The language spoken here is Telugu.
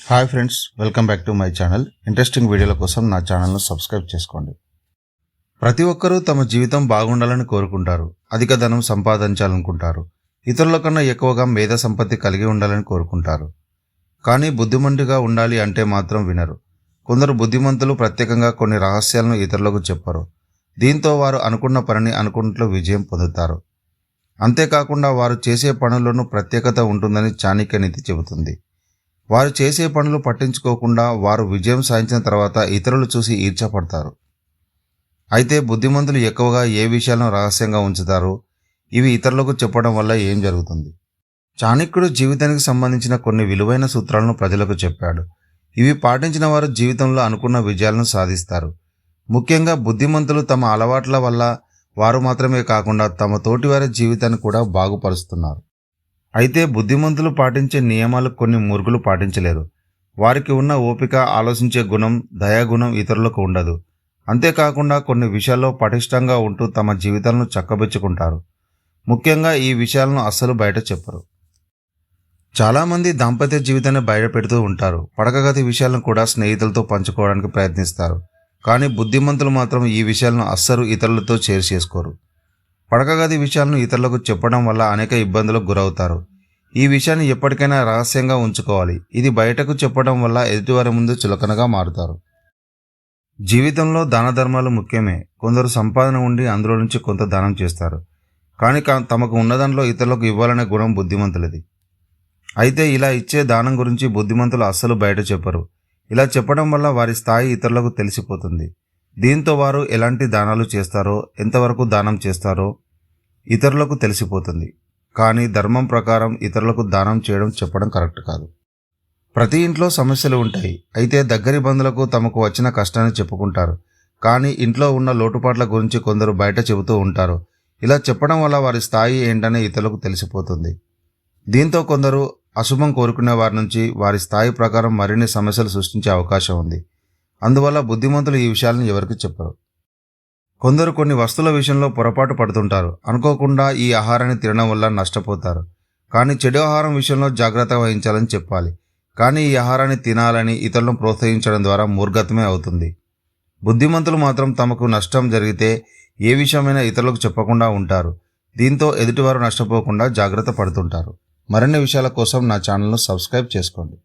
Hi friends, welcome back to my channel. Interesting వీడియోల కోసం నా ఛానల్ను సబ్స్క్రైబ్ చేసుకోండి. ప్రతి ఒక్కరూ తమ జీవితం బాగుండాలని కోరుకుంటారు. అధిక ధనం సంపాదించాలనుకుంటారు. ఇతరుల కన్నా ఎక్కువగా మేధా సంపత్తి కలిగి ఉండాలని కోరుకుంటారు. కానీ బుద్ధిమంతుగా ఉండాలి అంటే మాత్రం వినరు. కొందరు బుద్ధిమంతులు ప్రత్యేకంగా కొన్ని రహస్యాలను ఇతరులకు చెప్పరు. దీంతో వారు అనుకున్న పనిని అనుకున్నట్లు విజయం పొందుతారు. అంతేకాకుండా వారు చేసే పనుల్లోనూ ప్రత్యేకత ఉంటుందని చాణక్య నీతి చెబుతుంది. వారు చేసే పనులు పట్టించుకోకుండా వారు విజయం సాధించిన తర్వాత ఇతరులు చూసి ఈర్ష్యపడతారు. అయితే బుద్ధిమంతులు ఎక్కువగా ఏ విషయాలను రహస్యంగా ఉంచుతారో ఇవి ఇతరులకు చెప్పడం వల్ల ఏం జరుగుతుంది? చాణక్యుడు జీవితానికి సంబంధించిన కొన్ని విలువైన సూత్రాలను ప్రజలకు చెప్పాడు. ఇవి పాటించిన వారు జీవితంలో అనుకున్న విజయాలను సాధిస్తారు. ముఖ్యంగా బుద్ధిమంతులు తమ అలవాట్ల వల్ల వారు మాత్రమే కాకుండా తమ తోటివారి జీవితాన్ని కూడా బాగుపరుస్తున్నారు. అయితే బుద్ధిమంతులు పాటించే నియమాలు కొన్ని మూర్ఖులు పాటించలేరు. వారికి ఉన్న ఓపిక, ఆలోచించే గుణం, దయాగుణం ఇతరులకు ఉండదు. అంతేకాకుండా కొన్ని విషయాల్లో పటిష్టంగా ఉంటూ తమ జీవితాలను చక్కబెచ్చుకుంటారు. ముఖ్యంగా ఈ విషయాలను అస్సలు బయట చెప్పరు. చాలామంది దాంపత్య జీవితాన్ని బయట పెడుతూ ఉంటారు. పడకగది విషయాలను కూడా స్నేహితులతో పంచుకోవడానికి ప్రయత్నిస్తారు. కానీ బుద్ధిమంతులు మాత్రం ఈ విషయాలను అస్సలు ఇతరులతో షేర్ చేసుకోరు. పడకగది విషయాలను ఇతరులకు చెప్పడం వల్ల అనేక ఇబ్బందులకు గురవుతారు. ఈ విషయాన్ని ఎప్పటికైనా రహస్యంగా ఉంచుకోవాలి. ఇది బయటకు చెప్పడం వల్ల ఎదుటివారి ముందు చులకనగా మారుతారు. జీవితంలో దాన ధర్మాలు ముఖ్యమే. కొందరు సంపాదన ఉండి అందులో నుంచి కొంత దానం చేస్తారు. కానీ తమకు ఉన్నదాంట్లో ఇతరులకు ఇవ్వాలనే గుణం బుద్ధిమంతులది. అయితే ఇలా ఇచ్చే దానం గురించి బుద్ధిమంతులు అస్సలు బయట చెప్పరు. ఇలా చెప్పడం వల్ల వారి స్థాయి ఇతరులకు తెలిసిపోతుంది. దీంతో వారు ఎలాంటి దానాలు చేస్తారో, ఎంతవరకు దానం చేస్తారో ఇతరులకు తెలిసిపోతుంది. కానీ ధర్మం ప్రకారం ఇతరులకు దానం చేయడం చెప్పడం కరెక్ట్ కాదు. ప్రతి ఇంట్లో సమస్యలు ఉంటాయి. అయితే దగ్గరి బంధువులకు తమకు వచ్చిన కష్టాన్ని చెప్పుకుంటారు. కానీ ఇంట్లో ఉన్న లోటుపాట్ల గురించి కొందరు బయట చెబుతూ ఉంటారు. ఇలా చెప్పడం వల్ల వారి స్థాయి ఏంటనే ఇతరులకు తెలిసిపోతుంది. దీంతో కొందరు అశుభం కోరుకునే వారి నుంచి వారి స్థాయి ప్రకారం మరిన్ని సమస్యలు సృష్టించే అవకాశం ఉంది. అందువల్ల బుద్ధిమంతులు ఈ విషయాలను ఎవరికి చెప్పరు. కొందరు కొన్ని వస్తువుల విషయంలో పొరపాటు పడుతుంటారు. అనుకోకుండా ఈ ఆహారాన్ని తినడం వల్ల నష్టపోతారు. కానీ చెడు ఆహారం విషయంలో జాగ్రత్త వహించాలని చెప్పాలి. కానీ ఈ ఆహారాన్ని తినాలని ఇతరులను ప్రోత్సహించడం ద్వారా మూర్ఖత్వమే అవుతుంది. బుద్ధిమంతులు మాత్రం తమకు నష్టం జరిగితే ఏ విషయమైనా ఇతరులకు చెప్పకుండా ఉంటారు. దీంతో ఎదుటివారు నష్టపోకుండా జాగ్రత్త పడుతుంటారు. మరిన్ని విషయాల కోసం నా ఛానల్ను సబ్స్క్రైబ్ చేసుకోండి.